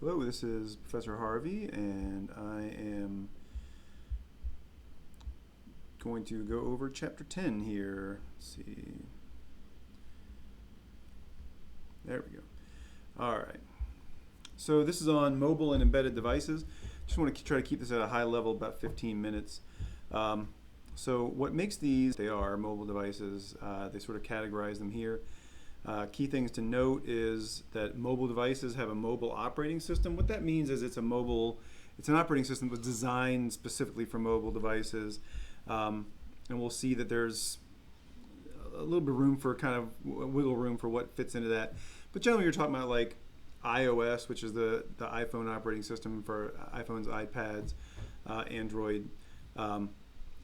Hello, this is Professor Harvey, and I am going to go over Chapter 10 here. Let's see. There we go. All right. So this is on mobile and embedded devices. Just want to try to keep this at a high level, about 15 minutes. So what makes these, they are mobile devices, they sort of categorize them here. Key things to note is that mobile devices have a mobile operating system. What that means is it's an operating system that was designed specifically for mobile devices. And we'll see that there's a little bit of room for kind of wiggle room for what fits into that. But generally you're talking about like iOS, which is the iPhone operating system for iPhones, iPads, Android,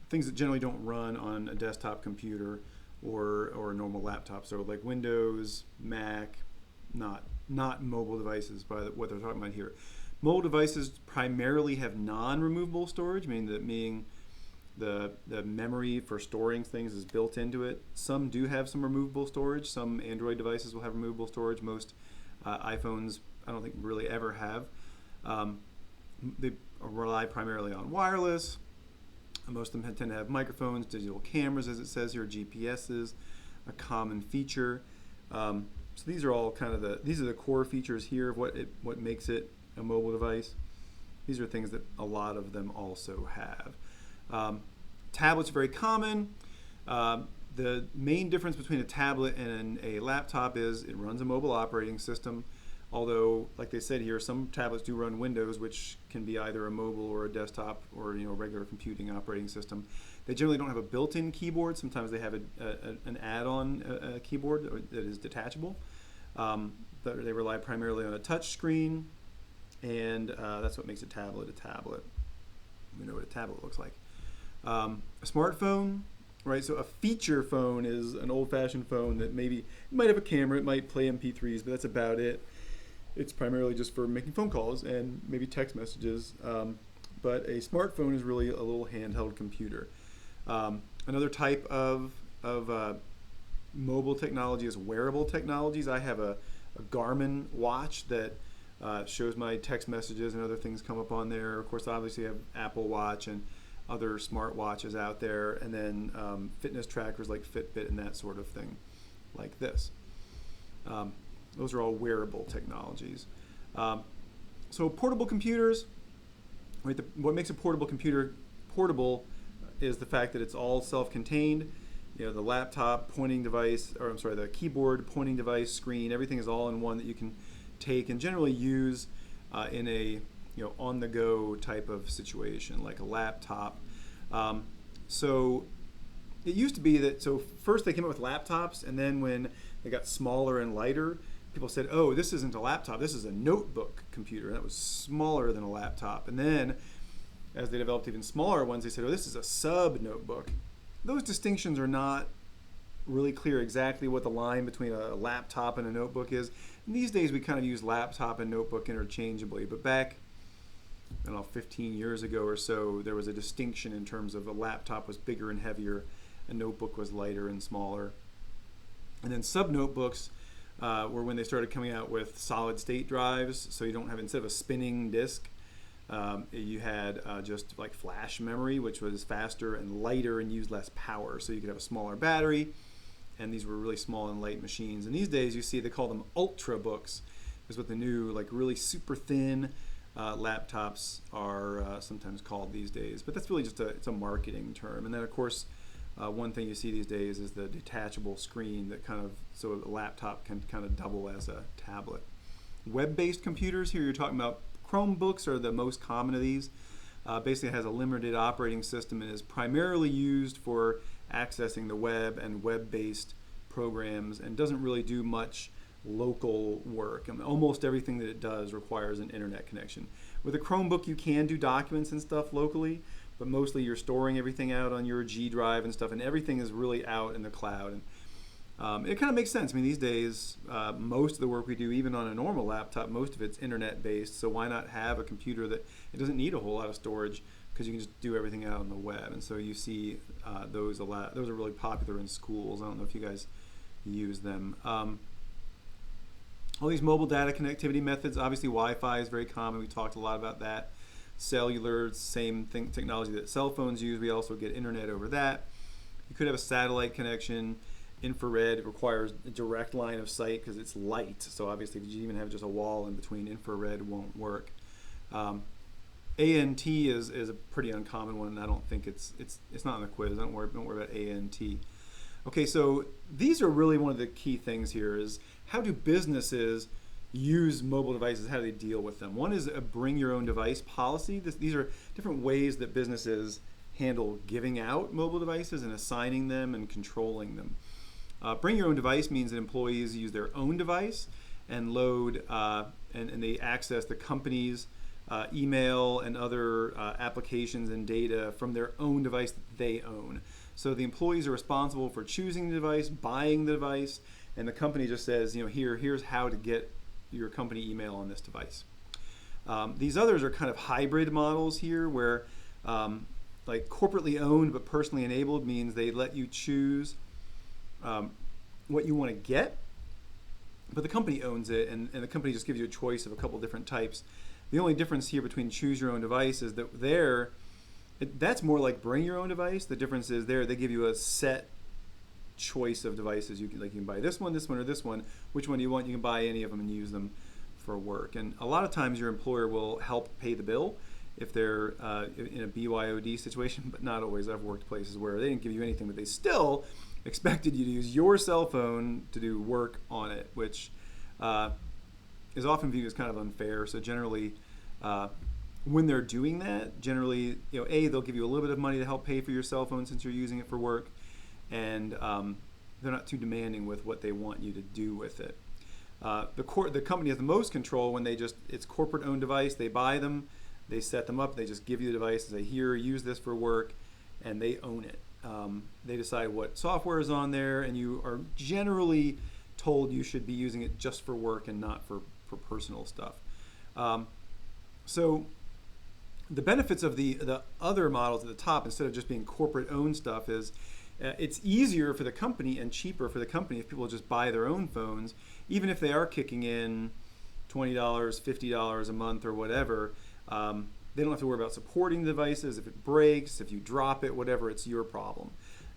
things that generally don't run on a desktop computer or a normal laptop. So like Windows, Mac, not mobile devices by what they're talking about here. Mobile devices primarily have non-removable storage, meaning the memory for storing things is built into it. Some do have some removable storage. Some Android devices will have removable storage. Most iPhones, I don't think really ever have. They rely primarily on wireless. Most of them tend to have microphones, digital cameras, as it says here, GPS is a common feature. So these are all kind of the core features here of what makes it a mobile device. These are things that a lot of them also have. Tablets are very common. The main difference between a tablet and a laptop is it runs a mobile operating system. Although, like they said here, some tablets do run Windows, which can be either a mobile or a desktop or regular computing operating system. They generally don't have a built-in keyboard. Sometimes they have an add-on keyboard that is detachable. They rely primarily on a touch screen, and that's what makes a tablet a tablet. We know what a tablet looks like. A smartphone, right? So a feature phone is an old-fashioned phone that maybe it might have a camera, it might play MP3s, but that's about it. It's primarily just for making phone calls and maybe text messages. But a smartphone is really a little handheld computer. Another type of mobile technology is wearable technologies. I have a Garmin watch that shows my text messages and other things come up on there. Of course, obviously I have Apple Watch and other smart watches out there, and then fitness trackers like Fitbit and that sort of thing, like this. Those are all wearable technologies. So portable computers, right? What makes a portable computer portable is the fact that it's all self-contained. The laptop, pointing device, or I'm sorry, the keyboard, pointing device, screen, everything is all in one that you can take and generally use in a on-the-go type of situation, like a laptop. So it used to be that, so first they came up with laptops, and then when they got smaller and lighter, people said, oh, this isn't a laptop, this is a notebook computer. And that was smaller than a laptop. And then as they developed even smaller ones, they said, oh, this is a sub-notebook. Those distinctions are not really clear exactly what the line between a laptop and a notebook is. And these days we kind of use laptop and notebook interchangeably. But back, 15 years ago or so, there was a distinction in terms of a laptop was bigger and heavier, a notebook was lighter and smaller. And then sub-notebooks were when they started coming out with solid state drives, so you don't have, instead of a spinning disk, you had just like flash memory, which was faster and lighter and used less power, so you could have a smaller battery, and these were really small and light machines. And these days you see they call them ultra books, is what the new like really super thin laptops are sometimes called these days. But that's really just it's a marketing term. And then of course one thing you see these days is the detachable screen that so a laptop can kind of double as a tablet. Web-based computers, here you're talking about Chromebooks are the most common of these. Basically has a limited operating system and is primarily used for accessing the web and web-based programs and doesn't really do much local work. Almost everything that it does requires an internet connection. With a Chromebook, you can do documents and stuff locally, but mostly you're storing everything out on your G drive and stuff, and everything is really out in the cloud. And it kind of makes sense. These days, most of the work we do, even on a normal laptop, most of it's internet-based, so why not have a computer that it doesn't need a whole lot of storage, because you can just do everything out on the web. And so you see those a lot. Those are really popular in schools. I don't know if you guys use them. All these mobile data connectivity methods, obviously Wi-Fi is very common. We talked a lot about that. Cellular, same thing, technology that cell phones use. We also get internet over that. You could have a satellite connection. Infrared, it requires a direct line of sight because it's light. So obviously, if you even have just a wall in between, infrared won't work. ANT is a pretty uncommon one, and I don't think it's not in the quiz. Don't worry about ANT. Okay, so these are really one of the key things here is how do businesses use mobile devices? How do they deal with them? One is a bring your own device policy. These are different ways that businesses handle giving out mobile devices and assigning them and controlling them. Bring your own device means that employees use their own device and load and they access the company's email and other applications and data from their own device that they own. So the employees are responsible for choosing the device, buying the device, and the company just says, here's how to get your company email on this device. These others are kind of hybrid models here where like corporately owned but personally enabled means they let you choose what you want to get, but the company owns it, and the company just gives you a choice of a couple different types. The only difference here between choose your own device is that that's more like bring your own device. The difference is they give you a set choice of devices. You can buy this one, or this one. Which one do you want? You can buy any of them and use them for work. And a lot of times your employer will help pay the bill if they're in a BYOD situation, but not always. I've worked places where they didn't give you anything, but they still expected you to use your cell phone to do work on it, which is often viewed as kind of unfair. So generally, when they're doing that, generally, they'll give you a little bit of money to help pay for your cell phone since you're using it for work, and they're not too demanding with what they want you to do with it. The company has the most control when it's corporate-owned device. They buy them, they set them up, they just give you the device and say, here, use this for work, and they own it. They decide what software is on there, and you are generally told you should be using it just for work and not for personal stuff. So the benefits of the other models at the top, instead of just being corporate-owned stuff, is it's easier for the company and cheaper for the company if people just buy their own phones, even if they are kicking in $20, $50 a month or whatever. They don't have to worry about supporting the devices. If it breaks, if you drop it, whatever, it's your problem.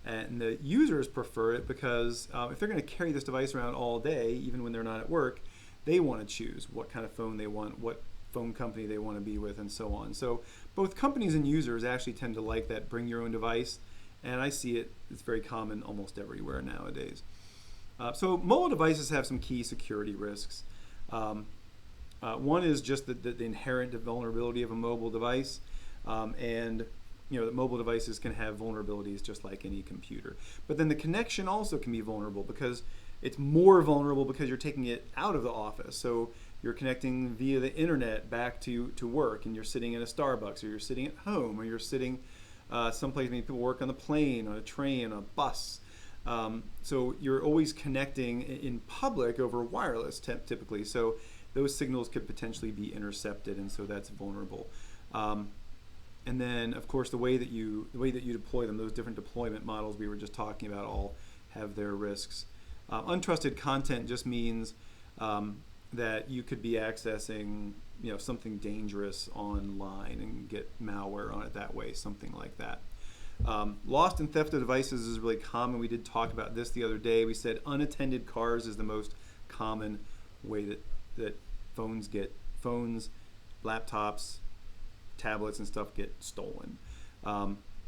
And the users prefer it because if they're going to carry this device around all day, even when they're not at work, they want to choose what kind of phone they want, what phone company they want to be with, and so on. So both companies and users actually tend to like that bring your own device, and I see it's very common almost everywhere nowadays. So mobile devices have some key security risks. One is just the inherent vulnerability of a mobile device, and that mobile devices can have vulnerabilities just like any computer. But then the connection also can be vulnerable because it's more vulnerable because you're taking it out of the office. So you're connecting via the internet back to work, and you're sitting in a Starbucks, or you're sitting at home, or you're sitting someplace. Maybe people work on the plane, on a train, on a bus. So you're always connecting in public over wireless typically. So those signals could potentially be intercepted, and so that's vulnerable. And then, of course, the way that you deploy them, those different deployment models we were just talking about, all have their risks. Untrusted content just means that you could be accessing, something dangerous online and get malware on it that way, something like that. Lost and theft of devices is really common. We did talk about this the other day. We said unattended cars is the most common way that phones, laptops, tablets, and stuff get stolen.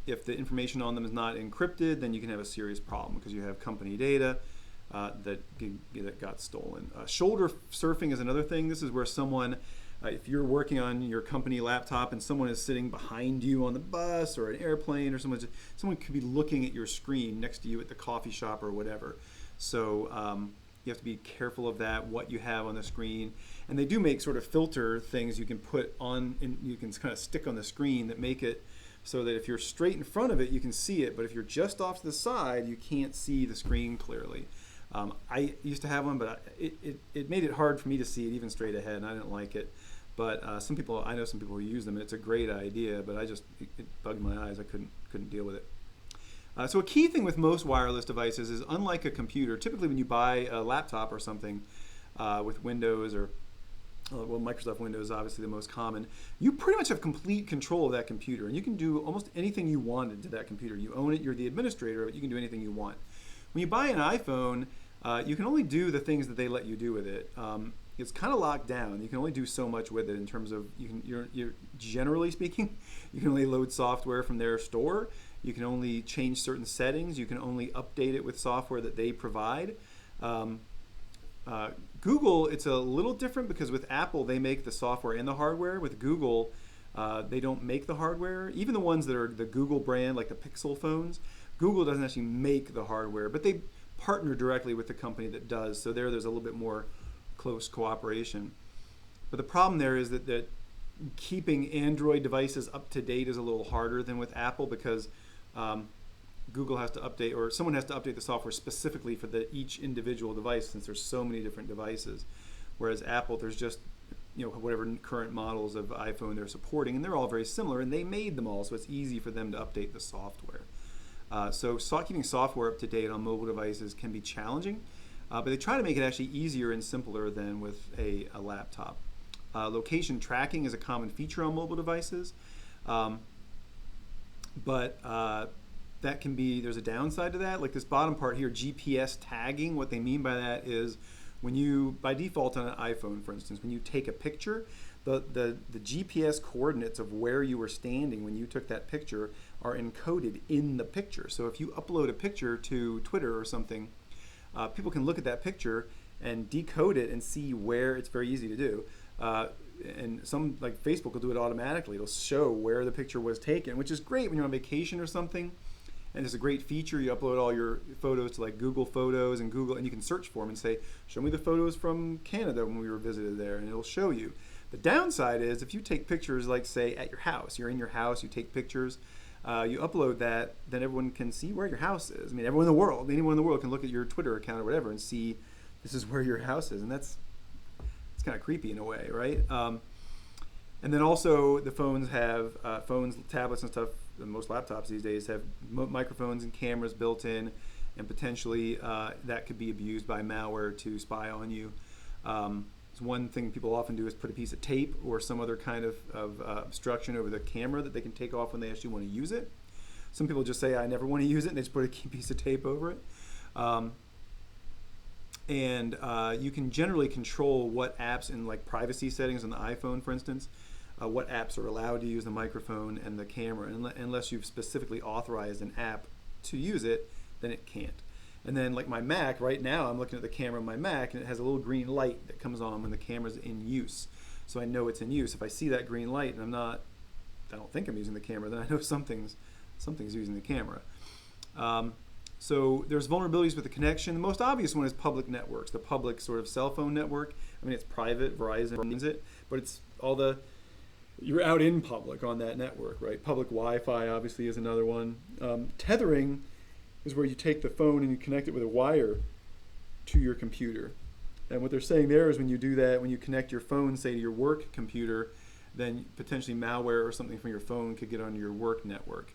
If the information on them is not encrypted, then you can have a serious problem because you have company data that got stolen. Shoulder surfing is another thing. This is where someone, if you're working on your company laptop and someone is sitting behind you on the bus or an airplane, or someone could be looking at your screen next to you at the coffee shop or whatever. So you have to be careful of that, what you have on the screen. And they do make sort of filter things you can put on, and you can kind of stick on the screen that make it so that if you're straight in front of it, you can see it. But if you're just off to the side, you can't see the screen clearly. I used to have one, but it made it hard for me to see it even straight ahead, and I didn't like it. But I know some people who use them, and it's a great idea, but it bugged my eyes. I couldn't deal with it. So a key thing with most wireless devices is, unlike a computer, typically when you buy a laptop or something, with Windows or well, Microsoft Windows is obviously the most common. You pretty much have complete control of that computer, and you can do almost anything you wanted to that computer. You own it, you're the administrator of it, you can do anything you want. When you buy an iPhone, you can only do the things that they let you do with it. It's kind of locked down. You can only do so much with it in terms of, you're generally speaking, you can only load software from their store. You can only change certain settings. You can only update it with software that they provide. Google, it's a little different because with Apple, they make the software and the hardware. With Google, they don't make the hardware. Even the ones that are the Google brand, like the Pixel phones, Google doesn't actually make the hardware, but they partner directly with the company that does. So there's a little bit more close cooperation. But the problem there is that keeping Android devices up to date is a little harder than with Apple because Google has to update, or someone has to update the software specifically for each individual device, since there's so many different devices. Whereas Apple, there's just whatever current models of iPhone they're supporting, and they're all very similar, and they made them all, so it's easy for them to update the software. So keeping software up to date on mobile devices can be challenging, but they try to make it actually easier and simpler than with a laptop. Location tracking is a common feature on mobile devices, but that can be, there's a downside to that. Like this bottom part here, GPS tagging, what they mean by that is when you, by default on an iPhone, for instance, when you take a picture, the GPS coordinates of where you were standing when you took that picture are encoded in the picture. So if you upload a picture to Twitter or something, people can look at that picture and decode it and see where. It's very easy to do. And some, like Facebook, will do it automatically. It'll show where the picture was taken, which is great when you're on vacation or something. And it's a great feature. You upload all your photos to like Google Photos and you can search for them and say, show me the photos from Canada when we were visited there, and it'll show you. The downside is if you take pictures, like say at your house, you're in your house, you take pictures, you upload that, then everyone can see where your house is. I mean, anyone in the world can look at your Twitter account or whatever and see this is where your house is, and it's kind of creepy in a way, right? And then also the phones have phones, tablets, and stuff. Most laptops these days have microphones and cameras built in, and potentially that could be abused by malware to spy on you. One thing people often do is put a piece of tape or some other kind of obstruction over the camera that they can take off when they actually want to use it. Some people just say, I never want to use it, and they just put a piece of tape over it. And you can generally control what apps in like privacy settings on the iPhone, for instance, what apps are allowed to use the microphone and the camera. Unless you've specifically authorized an app to use it, then it can't. And then like my Mac, right now I'm looking at the camera on my Mac, and it has a little green light that comes on when the camera's in use. So I know it's in use. If I see that green light and I don't think I'm using the camera, then I know something's using the camera. So there's vulnerabilities with the connection. The most obvious one is public networks, the public sort of cell phone network. I mean, it's private, Verizon runs it, but it's you're out in public on that network, right? Public Wi-Fi obviously is another one. Tethering is where you take the phone and you connect it with a wire to your computer. And what they're saying there is when you do that, when you connect your phone, say, to your work computer, then potentially malware or something from your phone could get onto your work network.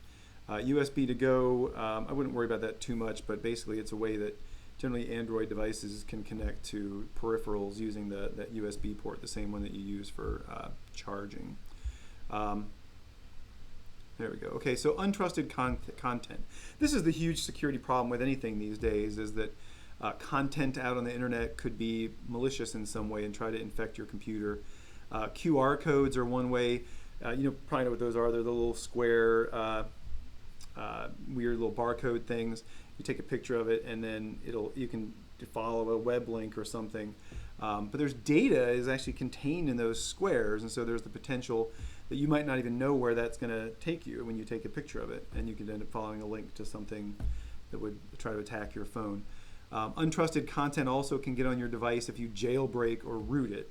USB to go, I wouldn't worry about that too much, but basically it's a way that generally Android devices can connect to peripherals using that USB port, the same one that you use for charging. There we go. Okay, so untrusted content. This is the huge security problem with anything these days, is that content out on the internet could be malicious in some way and try to infect your computer. QR codes are one way. You probably know what those are. They're the little square, weird little barcode things. You take a picture of it, and then you can follow a web link or something. But there's data is actually contained in those squares, and so there's the potential that you might not even know where that's going to take you when you take a picture of it, and you could end up following a link to something that would try to attack your phone. Untrusted content also can get on your device if you jailbreak or root it.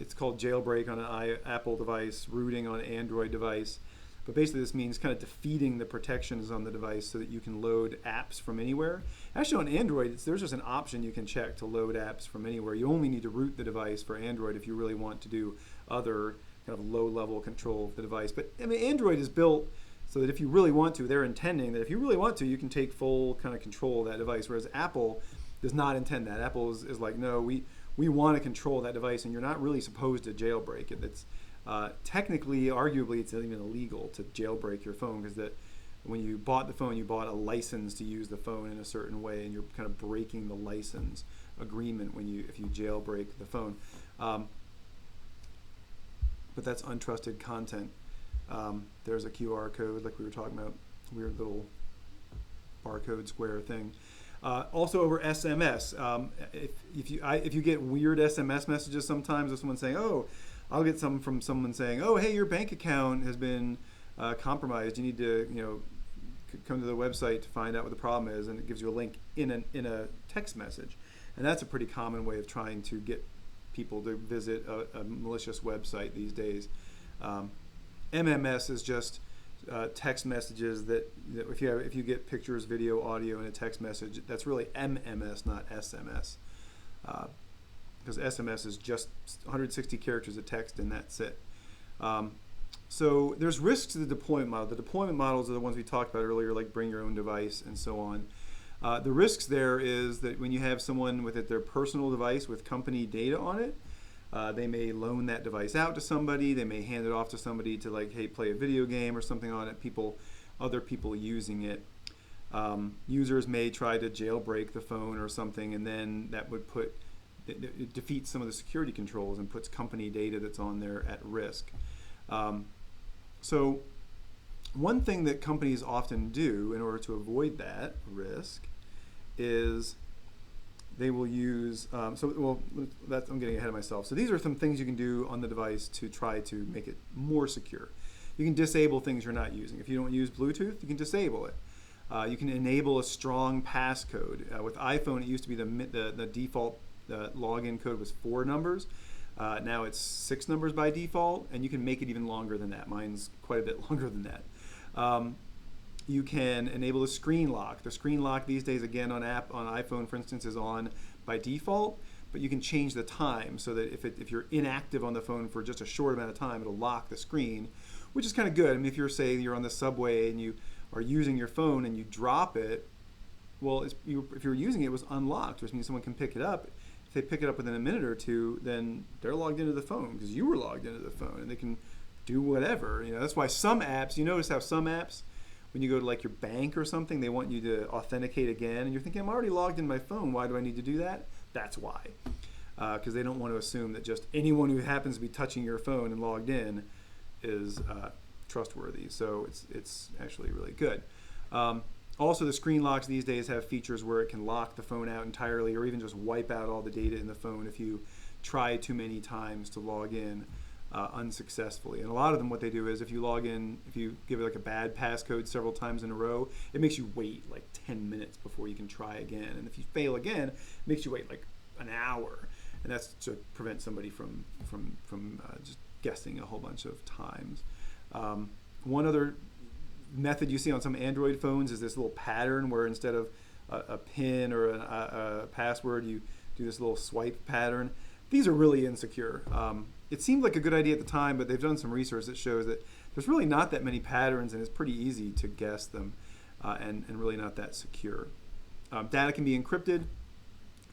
It's called jailbreak on an Apple device, rooting on an Android device. But basically this means kind of defeating the protections on the device so that you can load apps from anywhere. Actually on Android, there's just an option you can check to load apps from anywhere. You only need to root the device for Android if you really want to do other kind of low-level control of the device. But I mean, Android is built so that if you really want to, they're intending that if you really want to, you can take full kind of control of that device, whereas Apple does not intend that. Apple is like, no, we we want to control that device, and you're not really supposed to jailbreak it. It's technically, arguably, it's even illegal to jailbreak your phone, because that when you bought the phone, you bought a license to use the phone in a certain way, and you're kind of breaking the license agreement if you jailbreak the phone. But that's untrusted content. There's a QR code, like we were talking about, weird little barcode square thing. Also over SMS, if you get weird SMS messages sometimes of someone saying, oh, I'll get some from someone saying, oh, hey, your bank account has been compromised. You need to come to the website to find out what the problem is, and it gives you a link in a text message. And that's a pretty common way of trying to get people to visit a malicious website these days. MMS is just text messages that if you get pictures, video, audio in a text message, that's really MMS, not SMS, because SMS is just 160 characters of text, and that's it. So there's risks to the deployment model. The deployment models are the ones we talked about earlier, like bring your own device and so on. The risks there is that when you have someone with their personal device with company data on it, they may loan that device out to somebody. They may hand it off to somebody to, like, hey, play a video game or something on it. Other people using it. Users may try to jailbreak the phone or something, and then that would it defeats some of the security controls and puts company data that's on there at risk. So one thing that companies often do in order to avoid that risk is they will use, I'm getting ahead of myself. So these are some things you can do on the device to try to make it more secure. You can disable things you're not using. If you don't use Bluetooth, you can disable it. You can enable a strong passcode. With iPhone, it used to be the default login code was 4 numbers. Now it's 6 numbers by default, and you can make it even longer than that. Mine's quite a bit longer than that. You can enable a screen lock. The screen lock these days, again, on iPhone, for instance, is on by default, but you can change the time so that if you're inactive on the phone for just a short amount of time, it'll lock the screen, which is kind of good. I mean, if you're on the subway and you are using your phone and you drop it, well, if you're using it, it was unlocked, which means someone can pick it up. If they pick it up within a minute or two, then they're logged into the phone because you were logged into the phone, and they can do whatever. That's why some apps, you notice how some apps, when you go to like your bank or something, they want you to authenticate again, and you're thinking, I'm already logged in my phone. Why do I need to do that? That's why, because they don't want to assume that just anyone who happens to be touching your phone and logged in is trustworthy. So it's actually really good. Also, the screen locks these days have features where it can lock the phone out entirely, or even just wipe out all the data in the phone if you try too many times to log in unsuccessfully. And a lot of them, what they do is if you log in, if you give it like a bad passcode several times in a row, it makes you wait like 10 minutes before you can try again. And if you fail again, it makes you wait like an hour. And that's to prevent somebody from just guessing a whole bunch of times. One other method you see on some Android phones is this little pattern where instead of a PIN or a password, you do this little swipe pattern. These are really insecure. It seemed like a good idea at the time, but they've done some research that shows that there's really not that many patterns, and it's pretty easy to guess them, and really not that secure. Data can be encrypted.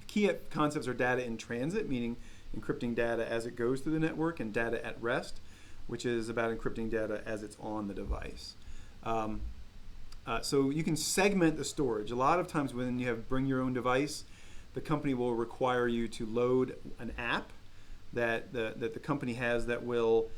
Key concepts are data in transit, meaning encrypting data as it goes through the network, and data at rest, which is about encrypting data as it's on the device. So you can segment the storage. A lot of times when you have bring your own device, the company will require you to load an app that the company has that will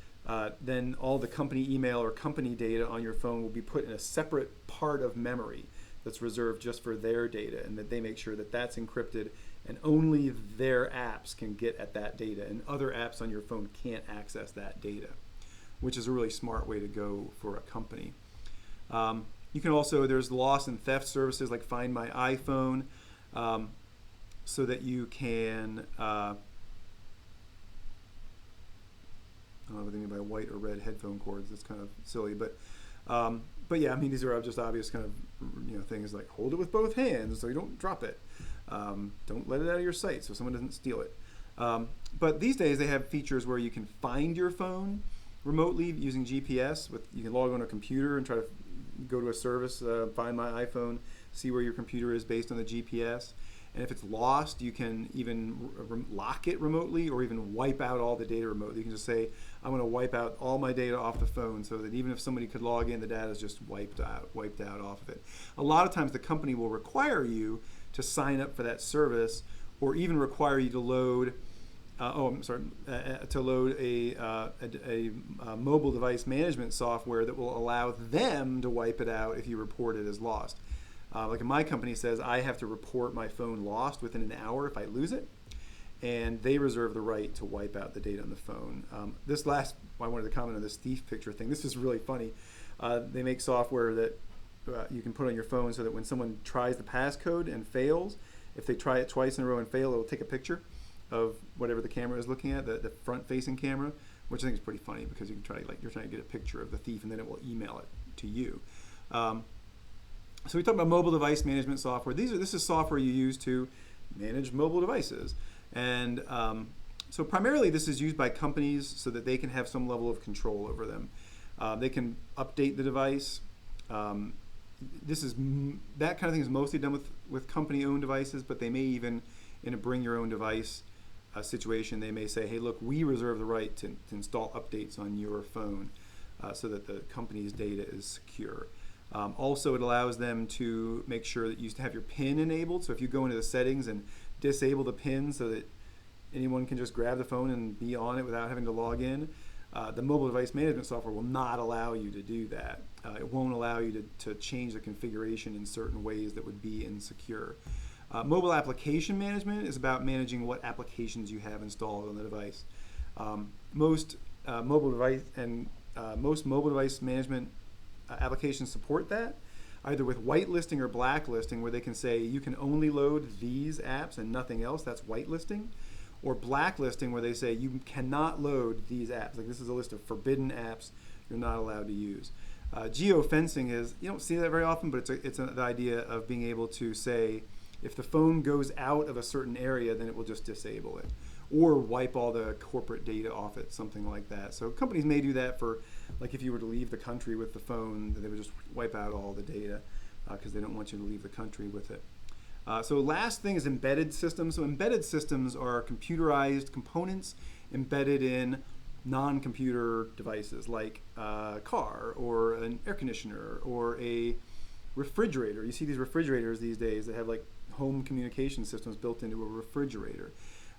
then all the company email or company data on your phone will be put in a separate part of memory that's reserved just for their data, and that they make sure that that's encrypted and only their apps can get at that data, and other apps on your phone can't access that data, which is a really smart way to go for a company. You can also, there's loss and theft services like Find My iPhone, so that you can, I don't know what they mean by white or red headphone cords. That's kind of silly, but yeah, I mean, these are just obvious kind of things like hold it with both hands so you don't drop it. Don't let it out of your sight so someone doesn't steal it. But these days they have features where you can find your phone remotely using GPS. You can log on a computer and try to go to a service, find my iPhone, see where your computer is based on the GPS. And if it's lost, you can even lock it remotely or even wipe out all the data remotely. You can just say, I'm going to wipe out all my data off the phone, so that even if somebody could log in, the data is just wiped out off of it. A lot of times the company will require you to sign up for that service, or even require you to load to load a mobile device management software that will allow them to wipe it out if you report it as lost. Like in my company says, I have to report my phone lost within an hour if I lose it, and they reserve the right to wipe out the data on the phone. I wanted to comment on this thief picture thing. This is really funny. They make software that you can put on your phone so that when someone tries the passcode and fails, if they try it twice in a row and fail, it will take a picture of whatever the camera is looking at, the front-facing camera, which I think is pretty funny because you can try, like, you're trying to get a picture of the thief and then it will email it to you. So we talked about mobile device management software. This is software you use to manage mobile devices. And so primarily this is used by companies so that they can have some level of control over them. They can update the device. That kind of thing is mostly done with company-owned devices, but they may even, in a bring-your-own-device situation, they may say, hey, look, we reserve the right to install updates on your phone so that the company's data is secure. Also, it allows them to make sure that you have your PIN enabled. So if you go into the settings and disable the PIN so that anyone can just grab the phone and be on it without having to log in, the mobile device management software will not allow you to do that. It won't allow you to change the configuration in certain ways that would be insecure. Mobile application management is about managing what applications you have installed on the device. Most mobile device management applications support that, either with whitelisting or blacklisting, where they can say you can only load these apps and nothing else. That's whitelisting. Or blacklisting, where they say you cannot load these apps. Like, this is a list of forbidden apps you're not allowed to use. Geofencing is, you don't see that very often, but it's the idea of being able to say, if the phone goes out of a certain area, then it will just disable it, or wipe all the corporate data off it, something like that. So companies may do that for, like, if you were to leave the country with the phone, they would just wipe out all the data because they don't want you to leave the country with it. So last thing is embedded systems. So embedded systems are computerized components embedded in non-computer devices, like a car or an air conditioner or a refrigerator. You see these refrigerators these days that have, like, home communication systems built into a refrigerator.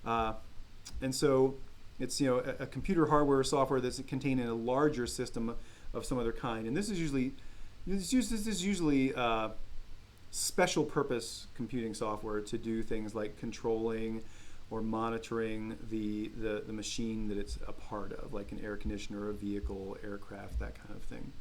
And so it's, a computer hardware or software that's contained in a larger system of some other kind. And this is usually special purpose computing software to do things like controlling or monitoring the machine that it's a part of, like an air conditioner, a vehicle, aircraft, that kind of thing.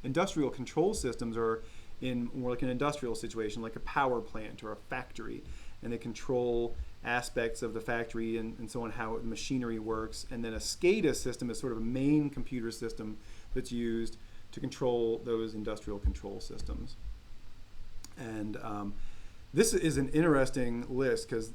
Industrial control systems are in more like an industrial situation, like a power plant or a factory, and they control aspects of the factory and so on, how machinery works. And then a SCADA system is sort of a main computer system that's used to control those industrial control systems. And this is an interesting list because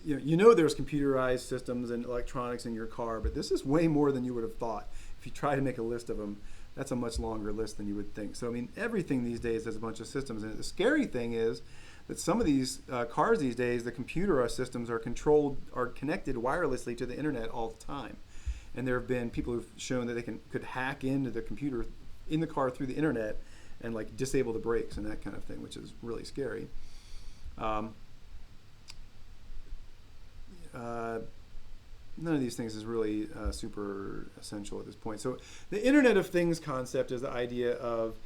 there's computerized systems and electronics in your car, but this is way more than you would have thought. If you try to make a list of them, that's a much longer list than you would think. So, I mean, everything these days has a bunch of systems in it. The scary thing is that some of these cars these days, the computer systems are connected wirelessly to the internet all the time. And there have been people who've shown that they could hack into the computer in the car through the internet and, like, disable the brakes and that kind of thing, which is really scary. None of these things is really super essential at this point. So the Internet of Things concept is the idea of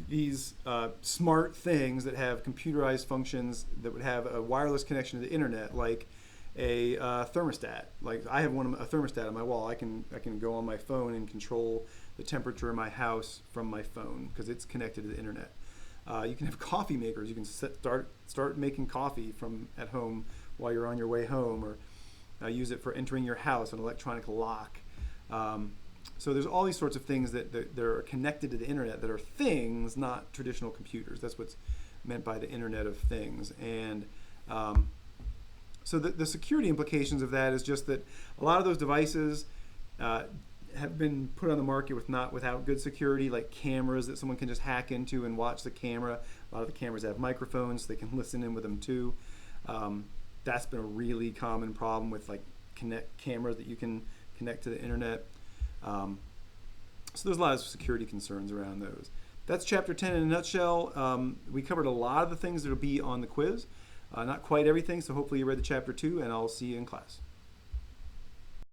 these smart things that have computerized functions that would have a wireless connection to the internet, like a thermostat. Like, I have a thermostat on my wall. I can go on my phone and control the temperature of my house from my phone because it's connected to the internet. You can have coffee makers. You can start making coffee from at home while you're on your way home, or use it for entering your house, an electronic lock. So there's all these sorts of things that are connected to the internet that are things, not traditional computers. That's what's meant by the Internet of Things. And so the security implications of that is just that a lot of those devices have been put on the market without good security, like cameras that someone can just hack into and watch the camera. A lot of the cameras have microphones, so they can listen in with them too. That's been a really common problem with like cameras that you can connect to the internet. So there's a lot of security concerns around those. That's chapter 10 in a nutshell. We covered a lot of the things that will be on the quiz. Not quite everything, so hopefully you read the chapter 2, and I'll see you in class.